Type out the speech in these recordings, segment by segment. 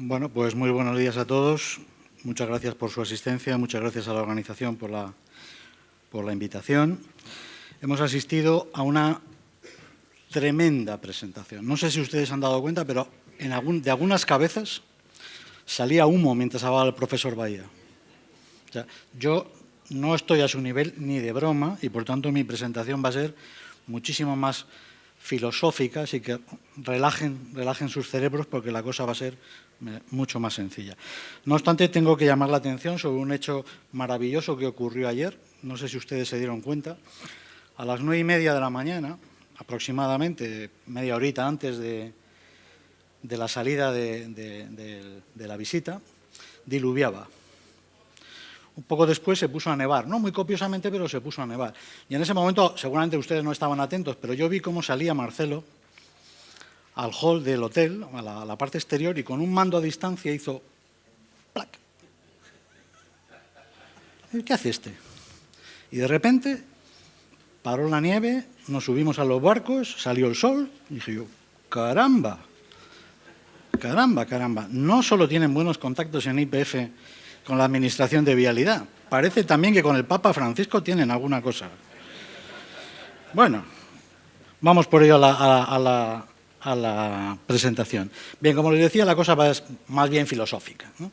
Bueno, pues muy buenos días a todos. Muchas gracias por su asistencia, muchas gracias a la organización por la invitación. Hemos asistido a una tremenda presentación. No sé si ustedes han dado cuenta, pero de algunas cabezas salía humo mientras hablaba el profesor Bahía. O sea, yo no estoy a su nivel ni de broma y, por tanto, mi presentación va a ser muchísimo más filosófica, así que relajen sus cerebros porque la cosa va a ser mucho más sencilla. No obstante, tengo que llamar la atención sobre un hecho maravilloso que ocurrió ayer. No sé si ustedes se dieron cuenta. A las 9:30 de la mañana, aproximadamente media horita antes de la salida de la visita, diluviaba. Un poco después se puso a nevar, no muy copiosamente, pero se puso a nevar. Y en ese momento, seguramente ustedes no estaban atentos, pero yo vi cómo salía Marcelo al hall del hotel, a la parte exterior, y con un mando a distancia hizo ¡plac! ¿Qué hace este? Y de repente paró la nieve, nos subimos a los barcos, salió el sol, y dije yo, caramba, no solo tienen buenos contactos en YPF con la Administración de Vialidad, parece también que con el Papa Francisco tienen alguna cosa. Bueno, vamos por ello a la presentación. Bien, como les decía, la cosa va más bien filosófica, ¿no?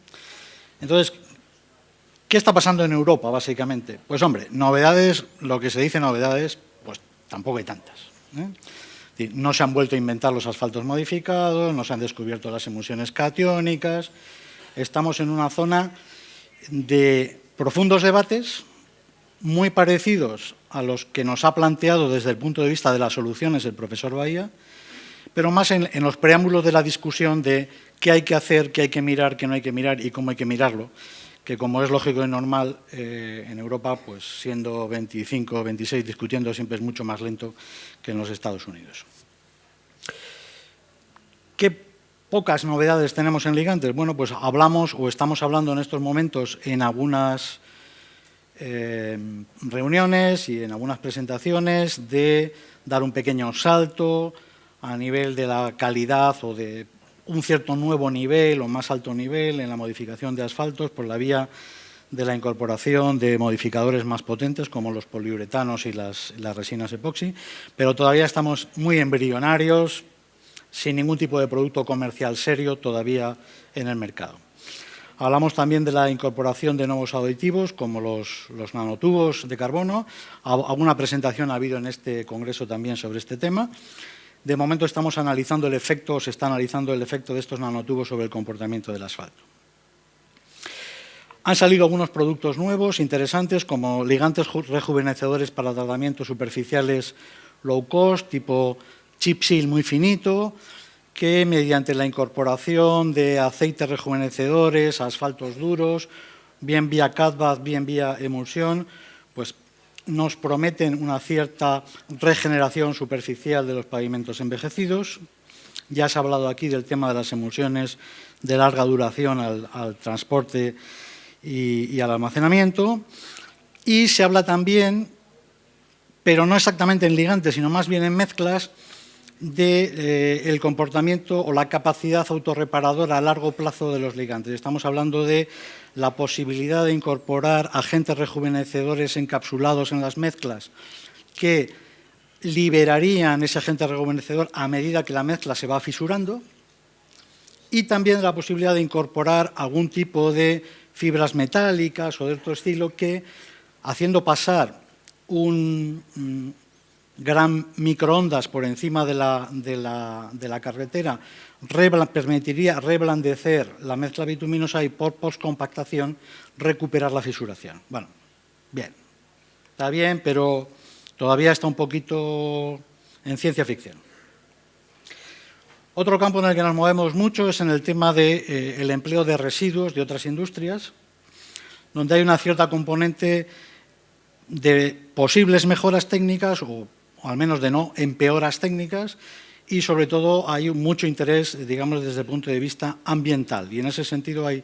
Entonces, ¿qué está pasando en Europa, básicamente? Pues, hombre, novedades, lo que se dice novedades, pues tampoco hay tantas, ¿eh? No se han vuelto a inventar los asfaltos modificados, no se han descubierto las emulsiones catiónicas. Estamos en una zona de profundos debates muy parecidos a los que nos ha planteado desde el punto de vista de las soluciones el profesor Bahía, pero más en los preámbulos de la discusión de qué hay que hacer, qué hay que mirar, qué no hay que mirar y cómo hay que mirarlo, que como es lógico y normal, en Europa, pues siendo 25 o 26 discutiendo siempre es mucho más lento que en los Estados Unidos. ¿Qué pocas novedades tenemos en Ligantes? Bueno, pues hablamos o estamos hablando en estos momentos en algunas reuniones y en algunas presentaciones de dar un pequeño salto a nivel de la calidad o de un cierto nuevo nivel o más alto nivel en la modificación de asfaltos por la vía de la incorporación de modificadores más potentes como los poliuretanos y las resinas epoxi, pero todavía estamos muy embrionarios, sin ningún tipo de producto comercial serio todavía en el mercado. Hablamos también de la incorporación de nuevos aditivos como los nanotubos de carbono. Alguna presentación ha habido en este congreso también sobre este tema. De momento estamos analizando el efecto, se está analizando el efecto de estos nanotubos sobre el comportamiento del asfalto. Han salido algunos productos nuevos, interesantes, como ligantes rejuvenecedores para tratamientos superficiales low cost, tipo chip seal muy finito, que mediante la incorporación de aceites rejuvenecedores a asfaltos duros, bien vía CADVAD, bien vía emulsión, pues nos prometen una cierta regeneración superficial de los pavimentos envejecidos. Ya se ha hablado aquí del tema de las emulsiones de larga duración al transporte y al almacenamiento. Y se habla también, pero no exactamente en ligantes, sino más bien en mezclas, del comportamiento o la capacidad autorreparadora a largo plazo de los ligantes. Estamos hablando de la posibilidad de incorporar agentes rejuvenecedores encapsulados en las mezclas que liberarían ese agente rejuvenecedor a medida que la mezcla se va fisurando, y también la posibilidad de incorporar algún tipo de fibras metálicas o de otro estilo que, haciendo pasar un gran microondas por encima de la carretera, permitiría reblandecer la mezcla bituminosa y por postcompactación recuperar la fisuración. Bueno, bien, está bien, pero todavía está un poquito en ciencia ficción. Otro campo en el que nos movemos mucho es en el tema del empleo de residuos de otras industrias, donde hay una cierta componente de posibles mejoras técnicas o al menos de no empeoras técnicas, y sobre todo hay mucho interés, digamos, desde el punto de vista ambiental. Y en ese sentido hay,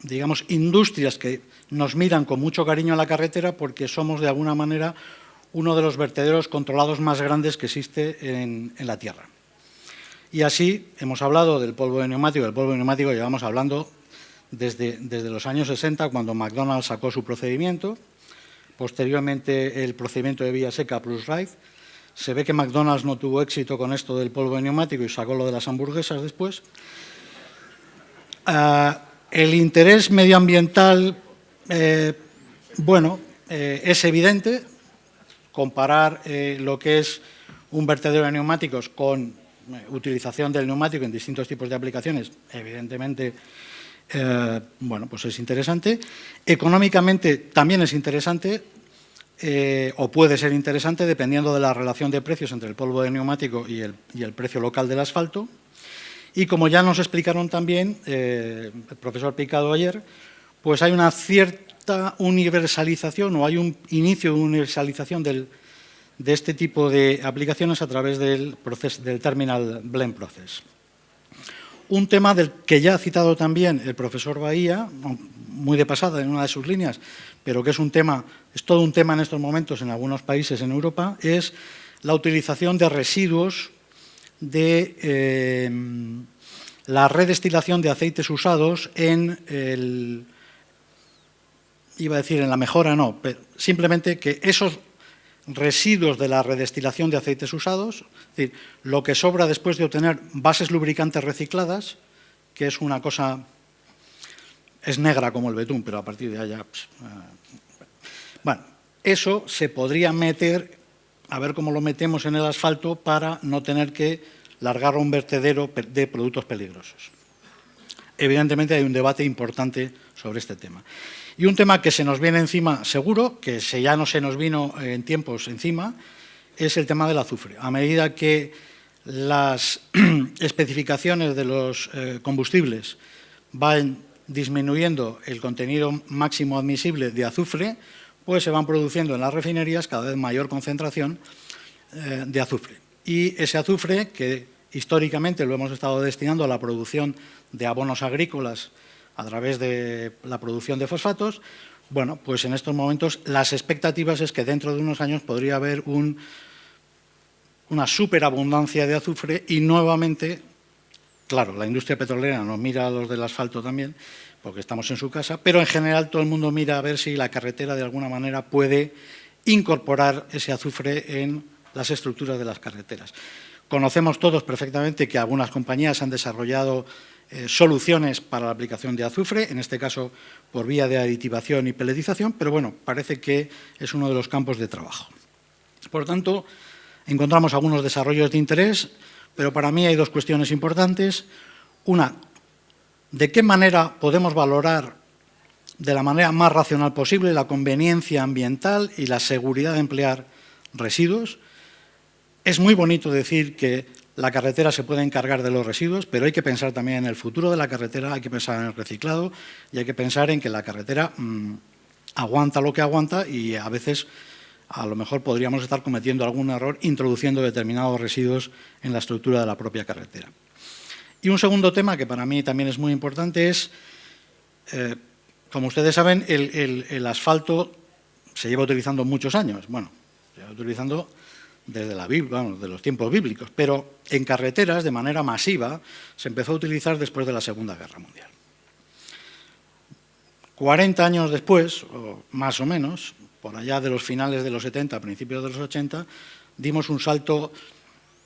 digamos, industrias que nos miran con mucho cariño a la carretera porque somos, de alguna manera, uno de los vertederos controlados más grandes que existe en la Tierra. Y así hemos hablado del polvo de neumático. El polvo de neumático llevamos hablando desde los años 60, cuando McDonald's sacó su procedimiento. Posteriormente, el procedimiento de vía seca plus RAID. Se ve que McDonald's no tuvo éxito con esto del polvo de neumático y sacó lo de las hamburguesas después. El interés medioambiental, es evidente. Comparar lo que es un vertedero de neumáticos con utilización del neumático en distintos tipos de aplicaciones, evidentemente, pues es interesante. Económicamente también es interesante, o puede ser interesante, dependiendo de la relación de precios entre el polvo de neumático y el precio local del asfalto. Y como ya nos explicaron también el profesor Picado ayer, pues hay una cierta universalización, o hay un inicio de universalización de este tipo de aplicaciones a través del Terminal Blend Process. Un tema del que ya ha citado también el profesor Bahía, muy de pasada en una de sus líneas, pero que es todo un tema en estos momentos en algunos países en Europa, es la utilización de residuos de la redestilación de aceites usados en en la mejora no, pero simplemente que esos residuos de la redestilación de aceites usados, es decir, lo que sobra después de obtener bases lubricantes recicladas, que es una cosa, es negra como el betún, pero a partir de allá, eso se podría meter, a ver cómo lo metemos en el asfalto para no tener que largar a un vertedero de productos peligrosos. Evidentemente hay un debate importante sobre este tema. Y un tema que se nos viene encima seguro, que ya no se nos vino en tiempos encima, es el tema del azufre. A medida que las especificaciones de los combustibles van disminuyendo el contenido máximo admisible de azufre, pues se van produciendo en las refinerías cada vez mayor concentración de azufre. Y ese azufre, que históricamente lo hemos estado destinando a la producción de abonos agrícolas a través de la producción de fosfatos, pues en estos momentos las expectativas es que dentro de unos años podría haber una superabundancia de azufre y nuevamente, claro, la industria petrolera nos mira a los del asfalto también, porque estamos en su casa, pero en general todo el mundo mira a ver si la carretera de alguna manera puede incorporar ese azufre en las estructuras de las carreteras. Conocemos todos perfectamente que algunas compañías han desarrollado soluciones para la aplicación de azufre, en este caso por vía de aditivación y peletización, pero parece que es uno de los campos de trabajo. Por lo tanto, encontramos algunos desarrollos de interés, pero para mí hay dos cuestiones importantes. Una, ¿de qué manera podemos valorar de la manera más racional posible la conveniencia ambiental y la seguridad de emplear residuos? Es muy bonito decir que la carretera se puede encargar de los residuos, pero hay que pensar también en el futuro de la carretera, hay que pensar en el reciclado y hay que pensar en que la carretera aguanta lo que aguanta y a veces a lo mejor podríamos estar cometiendo algún error introduciendo determinados residuos en la estructura de la propia carretera. Y un segundo tema que para mí también es muy importante es, como ustedes saben, el asfalto se lleva utilizando muchos años. Se lleva utilizando desde la Biblia, de los tiempos bíblicos, pero en carreteras de manera masiva se empezó a utilizar después de la Segunda Guerra Mundial. 40 años después, o más o menos, por allá de los finales de los 70, principios de los 80, dimos un salto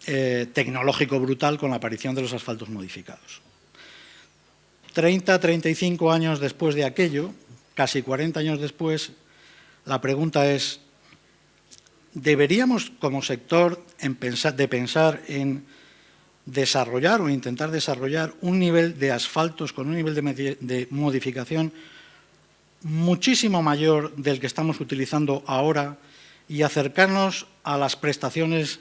tecnológico brutal con la aparición de los asfaltos modificados. 30, 35 años después de aquello, casi 40 años después, la pregunta es, ¿deberíamos como sector pensar en desarrollar o intentar desarrollar un nivel de asfaltos con un nivel de modificación muchísimo mayor del que estamos utilizando ahora y acercarnos a las prestaciones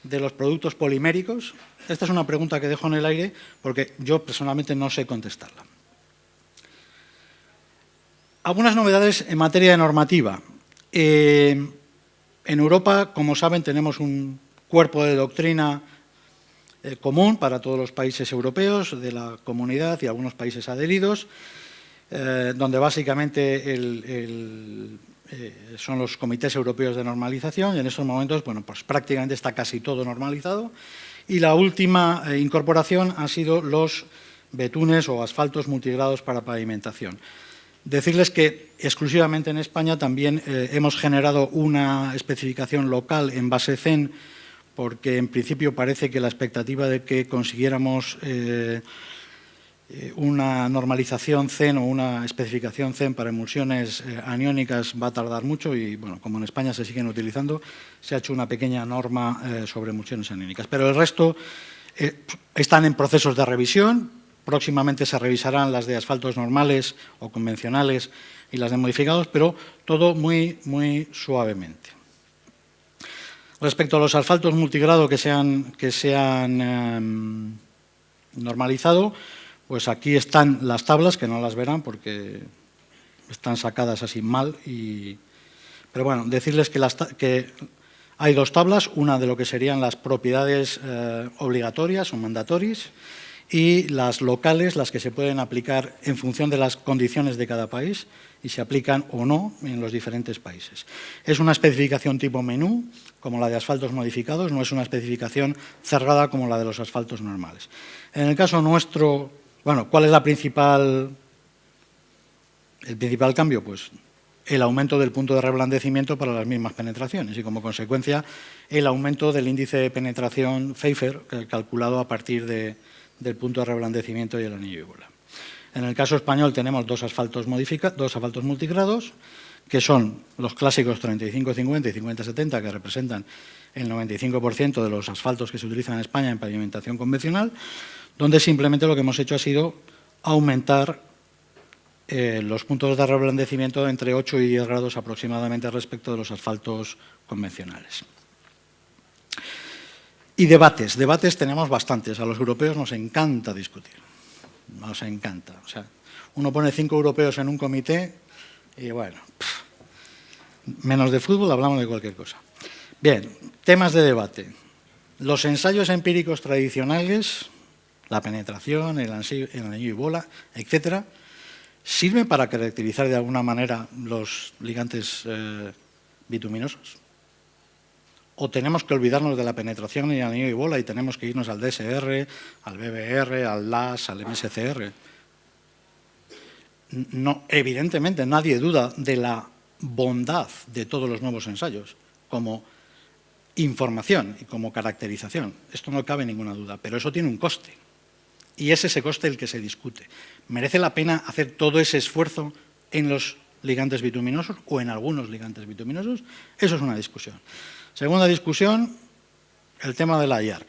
de los productos poliméricos? Esta es una pregunta que dejo en el aire porque yo personalmente no sé contestarla. Algunas novedades en materia de normativa. En Europa, como saben, tenemos un cuerpo de doctrina común para todos los países europeos de la comunidad y algunos países adheridos, donde básicamente son los comités europeos de normalización y en estos momentos pues prácticamente está casi todo normalizado Y la última incorporación han sido los betunes o asfaltos multigrados para pavimentación. Decirles que exclusivamente en España también hemos generado una especificación local en base CEN, porque en principio parece que la expectativa de que consiguiéramos una normalización CEN o una especificación CEN para emulsiones aniónicas va a tardar mucho y, bueno, como en España se siguen utilizando, se ha hecho una pequeña norma sobre emulsiones aniónicas. Pero el resto están en procesos de revisión. Próximamente se revisarán las de asfaltos normales o convencionales y las de modificados, pero todo muy, muy suavemente. Respecto a los asfaltos multigrado que se han normalizado, pues aquí están las tablas, que no las verán porque están sacadas así mal. Pero bueno, decirles que hay dos tablas, una de lo que serían las propiedades obligatorias o mandatories y las locales, las que se pueden aplicar en función de las condiciones de cada país y se aplican o no en los diferentes países. Es una especificación tipo menú, como la de asfaltos modificados, no es una especificación cerrada como la de los asfaltos normales. En el caso nuestro, bueno, ¿cuál es el principal cambio? Pues el aumento del punto de reblandecimiento para las mismas penetraciones y, como consecuencia, el aumento del índice de penetración Pfeiffer, calculado a partir del punto de reblandecimiento y el anillo de bola. En el caso español tenemos dos asfaltos multigrados, que son los clásicos 35-50 y 50-70, que representan el 95% de los asfaltos que se utilizan en España en pavimentación convencional, donde simplemente lo que hemos hecho ha sido aumentar los puntos de reblandecimiento entre 8 y 10 grados aproximadamente respecto de los asfaltos convencionales. Y debates tenemos bastantes. A los europeos nos encanta discutir, nos encanta. O sea, uno pone 5 europeos en un comité y, bueno, menos de fútbol, hablamos de cualquier cosa. Bien, temas de debate. Los ensayos empíricos tradicionales, la penetración, el anillo y bola, etcétera, ¿sirven para caracterizar de alguna manera los ligantes bituminosos? ¿O tenemos que olvidarnos de la penetración y el anillo y bola y tenemos que irnos al DSR, al BBR, al LAS, al MSCR? No, evidentemente nadie duda de la bondad de todos los nuevos ensayos como información y como caracterización. Esto no cabe ninguna duda, pero eso tiene un coste. Y es ese coste el que se discute. ¿Merece la pena hacer todo ese esfuerzo en los ligantes bituminosos o en algunos ligantes bituminosos? Eso es una discusión. Segunda discusión, el tema de la IARC.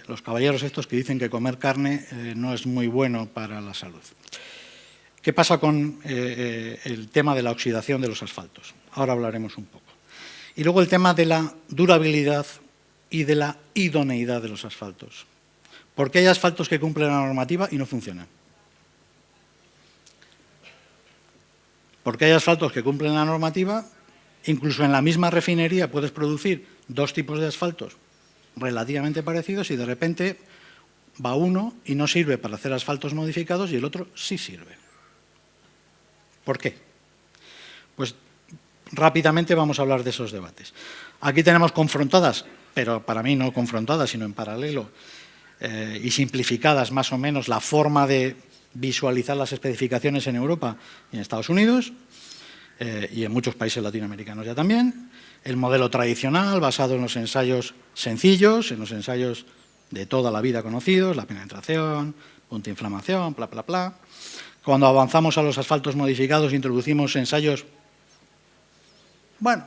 Los caballeros estos que dicen que comer carne no es muy bueno para la salud. ¿Qué pasa con el tema de la oxidación de los asfaltos? Ahora hablaremos un poco. Y luego el tema de la durabilidad y de la idoneidad de los asfaltos. ¿Por qué hay asfaltos que cumplen la normativa y no funcionan? ¿Por qué hay asfaltos que cumplen la normativa? Incluso en la misma refinería puedes producir dos tipos de asfaltos relativamente parecidos y de repente va uno y no sirve para hacer asfaltos modificados y el otro sí sirve. ¿Por qué? Pues rápidamente vamos a hablar de esos debates. Aquí tenemos confrontadas, pero para mí no confrontadas, sino en paralelo, y simplificadas más o menos la forma de visualizar las especificaciones en Europa y en Estados Unidos, y en muchos países latinoamericanos ya también. El modelo tradicional, basado en los ensayos sencillos, en los ensayos de toda la vida conocidos, la penetración, punto de inflamación, bla, bla, bla. Cuando avanzamos a los asfaltos modificados, introducimos ensayos, bueno,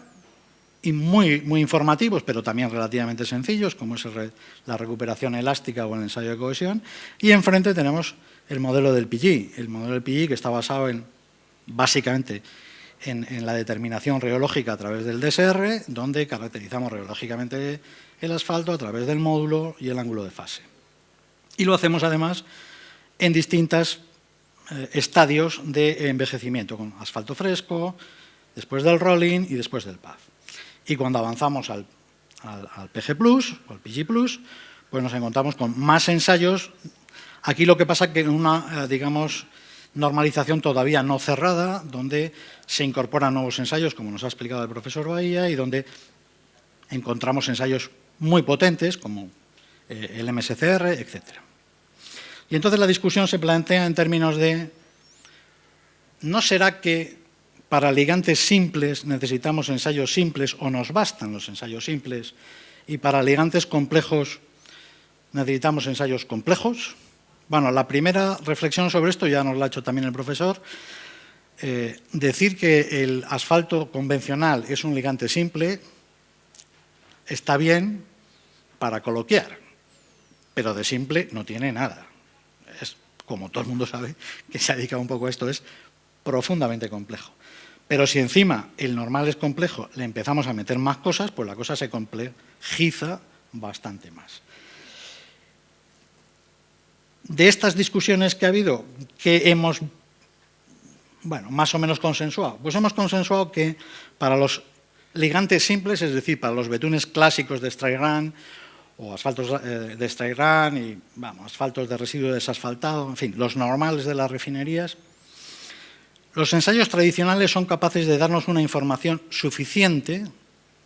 y muy informativos, pero también relativamente sencillos, como es la recuperación elástica o el ensayo de cohesión. Y enfrente tenemos el modelo del PG, que está basado básicamente en la determinación reológica a través del DSR, donde caracterizamos reológicamente el asfalto a través del módulo y el ángulo de fase. Y lo hacemos además en distintos estadios de envejecimiento, con asfalto fresco, después del rolling y después del PAF. Y cuando avanzamos al PG Plus o al PG Plus, pues nos encontramos con más ensayos. Aquí lo que pasa es que una, digamos, normalización todavía no cerrada, donde se incorporan nuevos ensayos, como nos ha explicado el profesor Bahía, y donde encontramos ensayos muy potentes, como el MSCR, etc. Y entonces la discusión se plantea en términos de, ¿no será que para ligantes simples necesitamos ensayos simples o nos bastan los ensayos simples y para ligantes complejos necesitamos ensayos complejos? Bueno, la primera reflexión sobre esto ya nos la ha hecho también el profesor. Decir que el asfalto convencional es un ligante simple está bien para coloquiar, pero de simple no tiene nada. Es, como todo el mundo sabe, que se ha dedicado un poco a esto, es profundamente complejo. Pero si encima el normal es complejo, le empezamos a meter más cosas, pues la cosa se complejiza bastante más. De estas discusiones que ha habido, que hemos, bueno, más o menos consensuado, pues hemos consensuado que para los ligantes simples, es decir, para los betunes clásicos de Stray-Run o asfaltos de Stray-Run y vamos, asfaltos de residuo desasfaltado, en fin, los normales de las refinerías, los ensayos tradicionales son capaces de darnos una información suficiente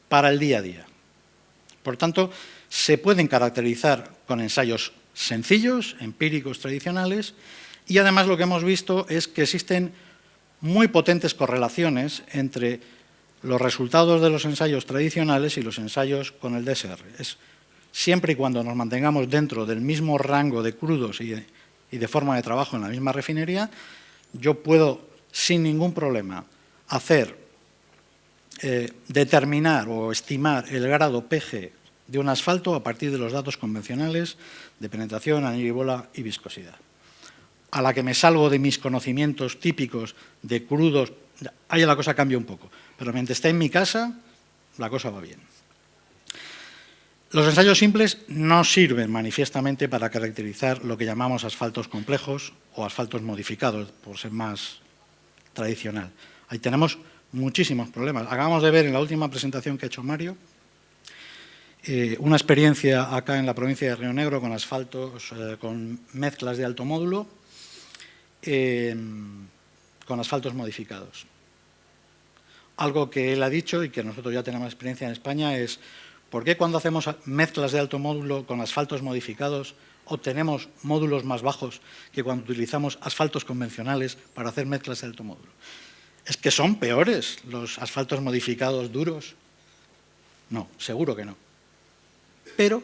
para el día a día. Por tanto, se pueden caracterizar con ensayos sencillos, empíricos, tradicionales, y además lo que hemos visto es que existen muy potentes correlaciones entre los resultados de los ensayos tradicionales y los ensayos con el DSR. Es siempre y cuando nos mantengamos dentro del mismo rango de crudos y de forma de trabajo en la misma refinería, yo puedo sin ningún problema determinar o estimar el grado PG de un asfalto a partir de los datos convencionales de penetración, anillo y bola y viscosidad. A la que me salgo de mis conocimientos típicos de crudos, ahí la cosa cambia un poco, pero mientras esté en mi casa, la cosa va bien. Los ensayos simples no sirven manifiestamente para caracterizar lo que llamamos asfaltos complejos o asfaltos modificados, por ser más tradicional. Ahí tenemos muchísimos problemas. Acabamos de ver en la última presentación que ha hecho Mario una experiencia acá en la provincia de Río Negro con asfaltos, con mezclas de alto módulo, con asfaltos modificados. Algo que él ha dicho y que nosotros ya tenemos experiencia en España es ¿por qué cuando hacemos mezclas de alto módulo con asfaltos modificados obtenemos módulos más bajos que cuando utilizamos asfaltos convencionales para hacer mezclas de alto módulo? ¿Es que son peores los asfaltos modificados duros? No, seguro que no. Pero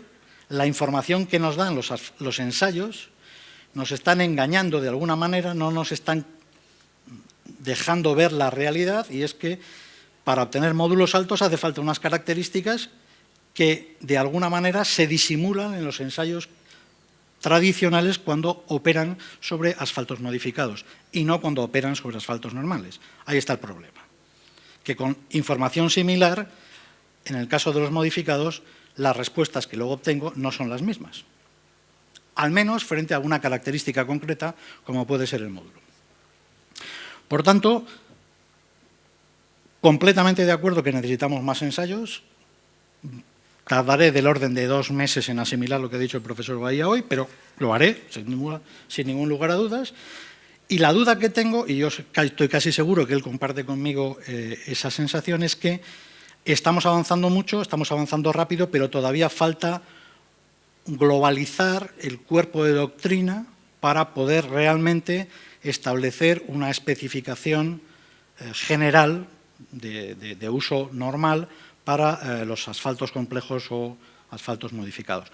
la información que nos dan los ensayos nos están engañando de alguna manera, no nos están dejando ver la realidad, y es que para obtener módulos altos hace falta unas características que de alguna manera se disimulan en los ensayos tradicionales cuando operan sobre asfaltos modificados y no cuando operan sobre asfaltos normales. Ahí está el problema. Que con información similar, en el caso de los modificados, las respuestas que luego obtengo no son las mismas. Al menos frente a alguna característica concreta, como puede ser el módulo. Por tanto, completamente de acuerdo que necesitamos más ensayos. Tardaré del orden de 2 meses en asimilar lo que ha dicho el profesor Bahía hoy, pero lo haré sin ningún lugar a dudas. Y la duda que tengo, y yo estoy casi seguro que él comparte conmigo esa sensación, es que estamos avanzando mucho, estamos avanzando rápido, pero todavía falta globalizar el cuerpo de doctrina para poder realmente establecer una especificación general de uso normal para los asfaltos complejos o asfaltos modificados.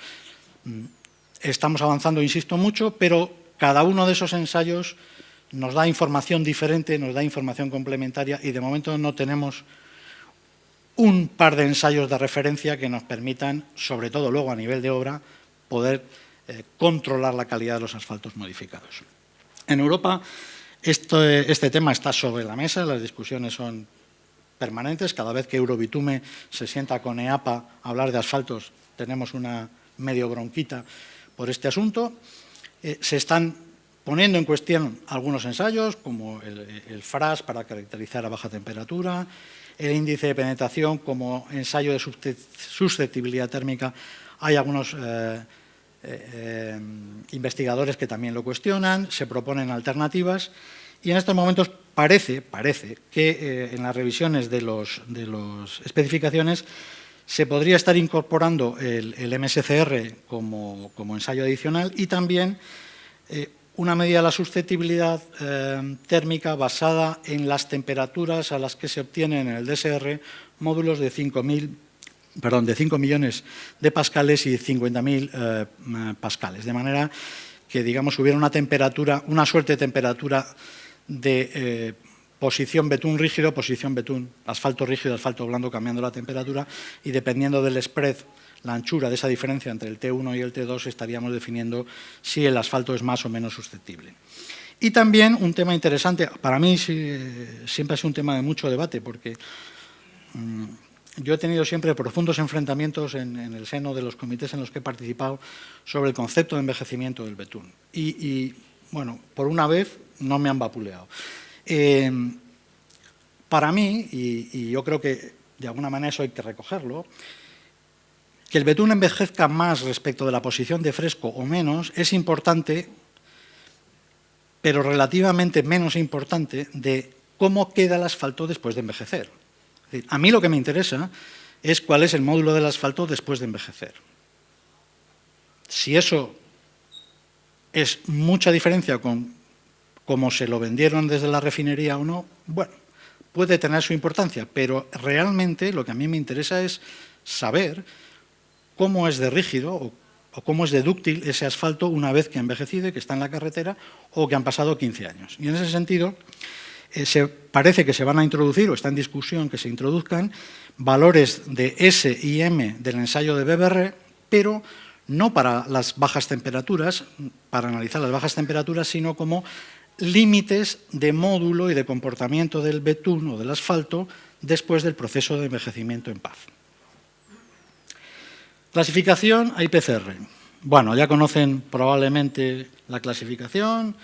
Estamos avanzando, insisto, mucho, pero cada uno de esos ensayos nos da información diferente, nos da información complementaria y de momento no tenemos un par de ensayos de referencia que nos permitan, sobre todo luego a nivel de obra, poder controlar la calidad de los asfaltos modificados. En Europa este tema está sobre la mesa, las discusiones son permanentes. Cada vez que Eurobitume se sienta con EAPA a hablar de asfaltos, tenemos una medio bronquita por este asunto. Se están poniendo en cuestión algunos ensayos, como el FRAS para caracterizar a baja temperatura, el índice de penetración como ensayo de susceptibilidad térmica. Hay algunos investigadores que también lo cuestionan, se proponen alternativas y en estos momentos parece que en las revisiones de las especificaciones Se podría estar incorporando el MSCR como ensayo adicional y también una medida de la susceptibilidad térmica basada en las temperaturas a las que se obtienen en el DSR módulos de 5 millones de pascales y 50.000 pascales, de manera que, digamos, hubiera una suerte de temperatura de posición betún rígido, posición betún, asfalto rígido, asfalto blando, cambiando la temperatura, y dependiendo del spread, la anchura de esa diferencia entre el T1 y el T2, estaríamos definiendo si el asfalto es más o menos susceptible. Y también un tema interesante, para mí siempre ha sido un tema de mucho debate, porque yo he tenido siempre profundos enfrentamientos en el seno de los comités en los que he participado sobre el concepto de envejecimiento del betún. Y bueno, por una vez no me han vapuleado. Para mí, y yo creo que de alguna manera eso hay que recogerlo, que el betún envejezca más respecto de la posición de fresco o menos es importante, pero relativamente menos importante de cómo queda el asfalto después de envejecer. Es decir, a mí lo que me interesa es cuál es el módulo del asfalto después de envejecer. Si eso es mucha diferencia con cómo se lo vendieron desde la refinería o no, bueno, puede tener su importancia, pero realmente lo que a mí me interesa es saber cómo es de rígido o cómo es de dúctil ese asfalto una vez que ha envejecido y que está en la carretera o que han pasado 15 años. Y en ese sentido, parece que se van a introducir, o está en discusión que se introduzcan, valores de S y M del ensayo de BBR, pero no para las bajas temperaturas, para analizar las bajas temperaturas, sino como límites de módulo y de comportamiento del betún o del asfalto después del proceso de envejecimiento en paz. Clasificación a IPCR. Bueno, ya conocen probablemente la clasificación,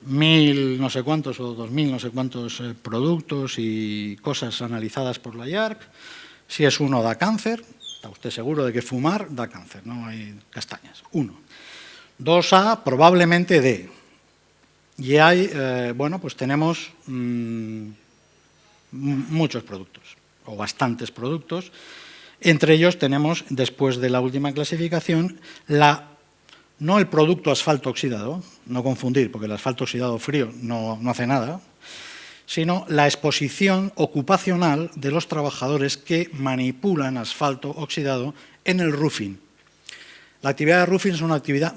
1.000 no sé cuántos o 2.000 no sé cuántos productos y cosas analizadas por la IARC. Si es uno, da cáncer. Está usted seguro de que fumar da cáncer, no hay castañas. 1. 2A, probablemente D. Y hay, bueno, pues tenemos muchos productos, o bastantes productos. Entre ellos tenemos, después de la última clasificación, no el producto asfalto oxidado, no confundir, porque el asfalto oxidado frío no hace nada, sino la exposición ocupacional de los trabajadores que manipulan asfalto oxidado en el roofing. La actividad de roofing es una actividad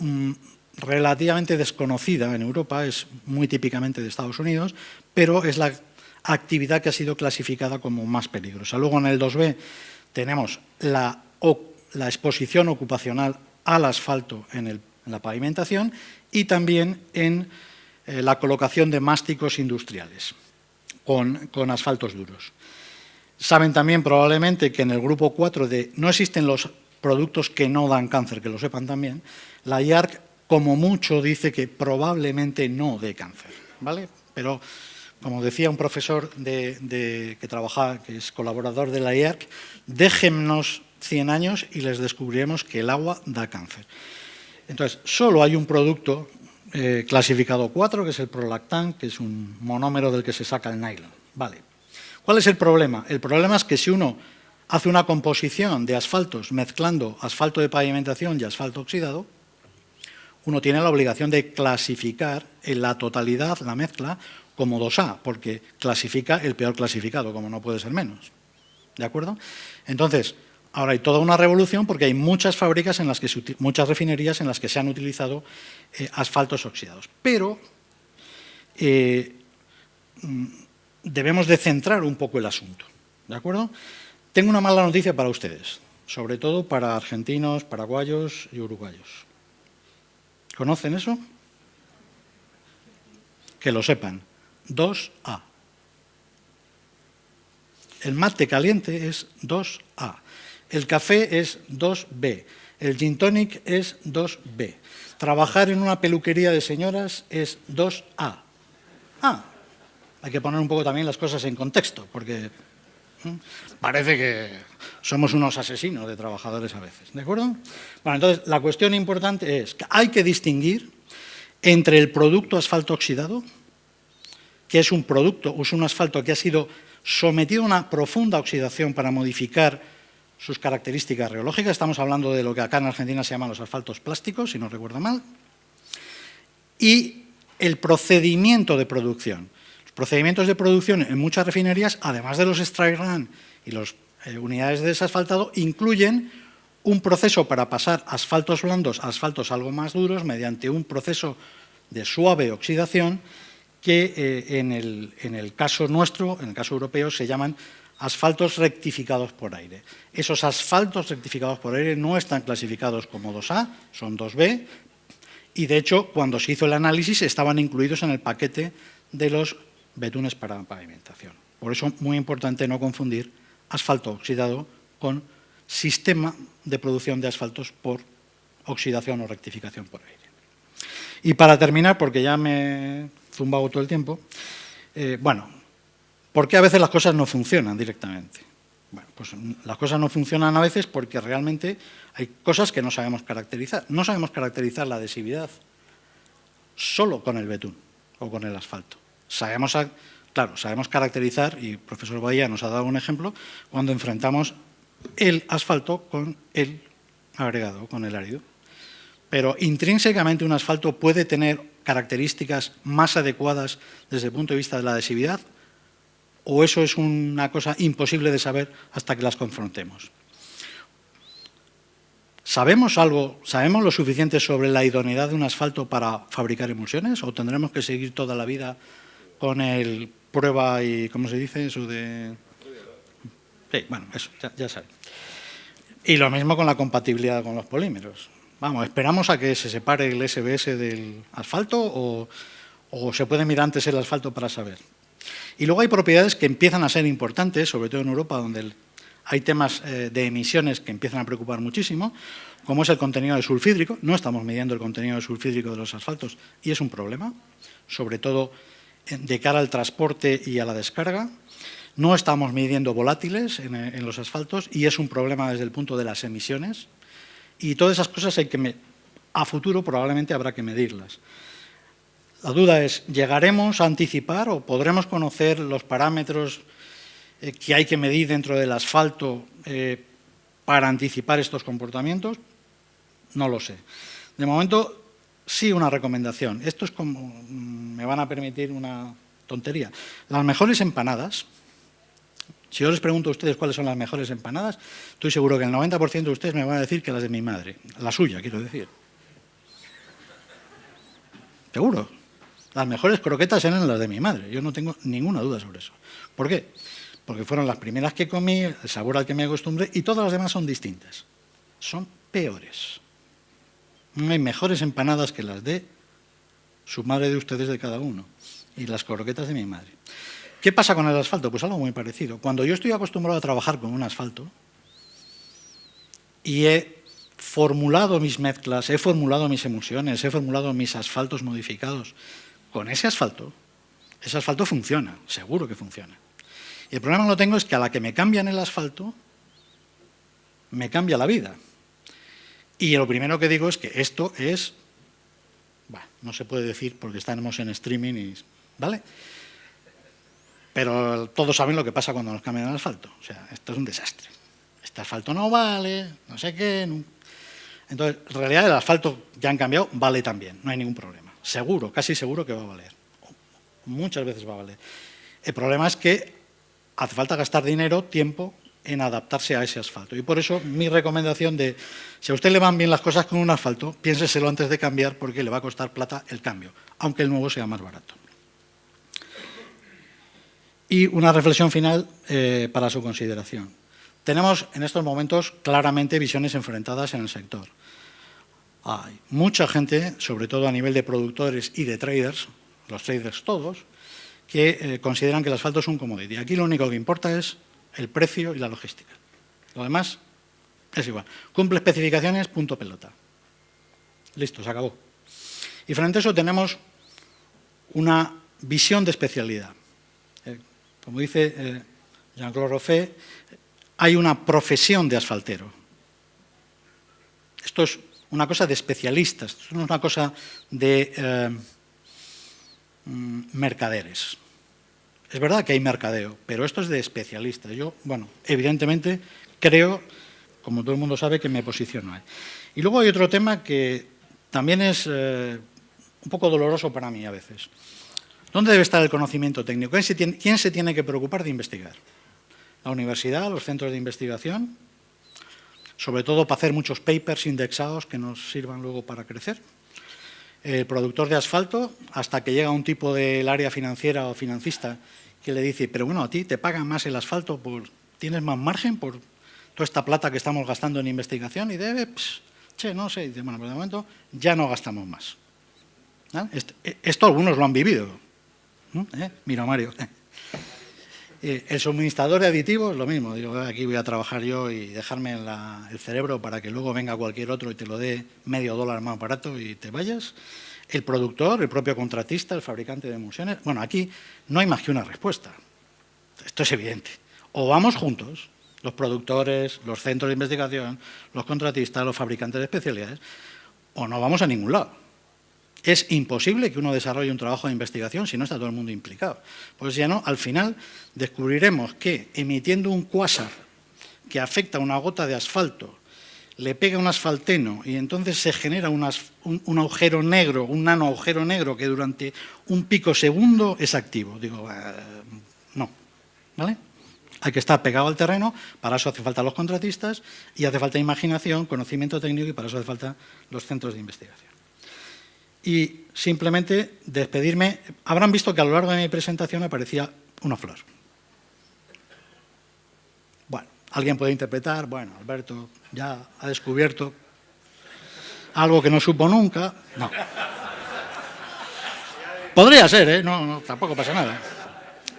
relativamente desconocida en Europa, es muy típicamente de Estados Unidos, pero es la actividad que ha sido clasificada como más peligrosa. Luego en el 2B tenemos la exposición ocupacional al asfalto en la pavimentación y también en la colocación de másticos industriales con asfaltos duros. Saben también probablemente que en el grupo 4 no existen los productos que no dan cáncer, que lo sepan también. La IARC como mucho dice que probablemente no dé cáncer, ¿vale? Pero como decía un profesor que trabaja, que es colaborador de la IARC, déjennos 100 años y les descubriremos que el agua da cáncer. Entonces, solo hay un producto clasificado 4, que es el prolactán, que es un monómero del que se saca el nylon. Vale. ¿Cuál es el problema? El problema es que si uno hace una composición de asfaltos mezclando asfalto de pavimentación y asfalto oxidado, uno tiene la obligación de clasificar en la totalidad, la mezcla, como 2A, porque clasifica el peor clasificado, como no puede ser menos. ¿De acuerdo? Entonces, ahora hay toda una revolución porque hay muchas fábricas, muchas refinerías en las que se han utilizado asfaltos oxidados. Pero debemos de centrar un poco el asunto. ¿De acuerdo? Tengo una mala noticia para ustedes, sobre todo para argentinos, paraguayos y uruguayos. ¿Conocen eso? Que lo sepan. 2A. El mate caliente es 2A. El café es 2B. El gin tonic es 2B. Trabajar en una peluquería de señoras es 2A. Hay que poner un poco también las cosas en contexto, porque parece que somos unos asesinos de trabajadores a veces. ¿De acuerdo? Bueno, entonces, la cuestión importante es que hay que distinguir entre el producto asfalto oxidado, que es un producto, es un asfalto que ha sido sometido a una profunda oxidación para modificar sus características reológicas. Estamos hablando de lo que acá en Argentina se llaman los asfaltos plásticos, si no recuerdo mal. Y el procedimiento de producción. Los procedimientos de producción en muchas refinerías, además de los strike run y las unidades de desasfaltado, incluyen un proceso para pasar asfaltos blandos a asfaltos algo más duros mediante un proceso de suave oxidación que en el caso nuestro, en el caso europeo, se llaman asfaltos rectificados por aire. Esos asfaltos rectificados por aire no están clasificados como 2A, son 2B, y de hecho, cuando se hizo el análisis, estaban incluidos en el paquete de los betunes para pavimentación. Por eso, muy importante no confundir asfalto oxidado con sistema de producción de asfaltos por oxidación o rectificación por aire. Y para terminar, porque ya me he zumbado todo el tiempo, bueno, ¿por qué a veces las cosas no funcionan directamente? Bueno, pues las cosas no funcionan a veces porque realmente hay cosas que no sabemos caracterizar. No sabemos caracterizar la adhesividad solo con el betún o con el asfalto. Sabemos caracterizar, y el profesor Bahía nos ha dado un ejemplo, cuando enfrentamos el asfalto con el agregado, con el árido. Pero intrínsecamente un asfalto puede tener características más adecuadas desde el punto de vista de la adhesividad, o eso es una cosa imposible de saber hasta que las confrontemos. ¿Sabemos algo, sabemos lo suficiente sobre la idoneidad de un asfalto para fabricar emulsiones? ¿O tendremos que seguir toda la vida con el prueba y, ¿cómo se dice eso de...? Sí, bueno, eso, ya saben. Y lo mismo con la compatibilidad con los polímeros. Vamos, ¿esperamos a que se separe el SBS del asfalto o se puede mirar antes el asfalto para saber? Y luego hay propiedades que empiezan a ser importantes, sobre todo en Europa, donde hay temas de emisiones que empiezan a preocupar muchísimo, como es el contenido de sulfídrico. No estamos midiendo el contenido de sulfídrico de los asfaltos y es un problema, sobre todo de cara al transporte y a la descarga. No estamos midiendo volátiles en los asfaltos y es un problema desde el punto de las emisiones. Y todas esas cosas a futuro probablemente habrá que medirlas. La duda es, ¿llegaremos a anticipar o podremos conocer los parámetros que hay que medir dentro del asfalto para anticipar estos comportamientos? No lo sé. De momento, sí una recomendación. Esto es como, me van a permitir una tontería. Las mejores empanadas, si yo les pregunto a ustedes cuáles son las mejores empanadas, estoy seguro que el 90% de ustedes me van a decir que las de mi madre. La suya, quiero decir. Seguro. Las mejores croquetas eran las de mi madre. Yo no tengo ninguna duda sobre eso. ¿Por qué? Porque fueron las primeras que comí, el sabor al que me acostumbré, y todas las demás son distintas. Son peores. No hay mejores empanadas que las de su madre, de ustedes, de cada uno. Y las croquetas de mi madre. ¿Qué pasa con el asfalto? Pues algo muy parecido. Cuando yo estoy acostumbrado a trabajar con un asfalto y he formulado mis mezclas, he formulado mis emulsiones, he formulado mis asfaltos modificados con ese asfalto funciona, seguro que funciona. Y el problema que lo tengo es que a la que me cambian el asfalto, me cambia la vida. Y lo primero que digo es que esto es, no se puede decir porque estamos en streaming, ¿vale? Pero todos saben lo que pasa cuando nos cambian el asfalto. O sea, esto es un desastre. Este asfalto no vale, no sé qué. No. Entonces, en realidad el asfalto que han cambiado vale también, no hay ningún problema. Seguro, casi seguro que va a valer. Muchas veces va a valer. El problema es que hace falta gastar dinero, tiempo, en adaptarse a ese asfalto. Y por eso mi recomendación de, si a usted le van bien las cosas con un asfalto, piénseselo antes de cambiar porque le va a costar plata el cambio, aunque el nuevo sea más barato. Y una reflexión final para su consideración. Tenemos en estos momentos claramente visiones enfrentadas en el sector. Hay mucha gente, sobre todo a nivel de productores y de traders, los traders todos, que consideran que el asfalto es un commodity. Aquí lo único que importa es el precio y la logística. Lo demás es igual. Cumple especificaciones, punto pelota. Listo, se acabó. Y frente a eso tenemos una visión de especialidad. Como dice Jean-Claude Roffet, hay una profesión de asfaltero. Esto es una cosa de especialistas, esto no es una cosa de mercaderes. Es verdad que hay mercadeo, pero esto es de especialistas. Yo, bueno, evidentemente creo como todo el mundo sabe, que me posiciono ahí. Y luego hay otro tema que también es un poco doloroso para mí a veces. ¿Dónde debe estar el conocimiento técnico? ¿Quién se tiene que preocupar de investigar? ¿La universidad, los centros de investigación? Sobre todo para hacer muchos papers indexados que nos sirvan luego para crecer. El productor de asfalto, hasta que llega un tipo del área financiera o financista que le dice, pero bueno, a ti te pagan más el asfalto, tienes más margen por toda esta plata que estamos gastando en investigación y no sé, dice, bueno, pero de momento ya no gastamos más. ¿Vale? Esto algunos lo han vivido. Mira, Mario. El suministrador de aditivos, lo mismo. Digo, aquí voy a trabajar yo y dejarme el cerebro para que luego venga cualquier otro y te lo dé $0,50 más barato y te vayas. El productor, el propio contratista, el fabricante de emulsiones. Bueno, aquí no hay más que una respuesta. Esto es evidente. O vamos juntos, los productores, los centros de investigación, los contratistas, los fabricantes de especialidades, o no vamos a ningún lado. Es imposible que uno desarrolle un trabajo de investigación si no está todo el mundo implicado. Pues ya no, al final descubriremos que emitiendo un cuásar que afecta a una gota de asfalto, le pega un asfalteno y entonces se genera un agujero negro, un nano agujero negro que durante un picosegundo es activo. Digo, no, ¿vale? Hay que estar pegado al terreno, para eso hace falta los contratistas y hace falta imaginación, conocimiento técnico y para eso hace falta los centros de investigación. Y simplemente despedirme. Habrán visto que a lo largo de mi presentación aparecía una flor. Bueno, alguien puede interpretar, bueno, Alberto ya ha descubierto algo que no supo nunca. No. Podría ser, ¿eh? No, tampoco pasa nada.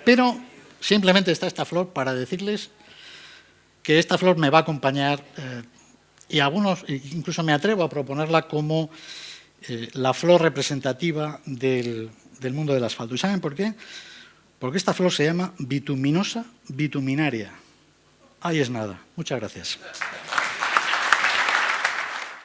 Pero simplemente está esta flor para decirles que esta flor me va a acompañar y algunos, incluso me atrevo a proponerla como la flor representativa del mundo del asfalto. ¿Y saben por qué? Porque esta flor se llama bituminosa bituminaria. Ahí es nada. Muchas gracias.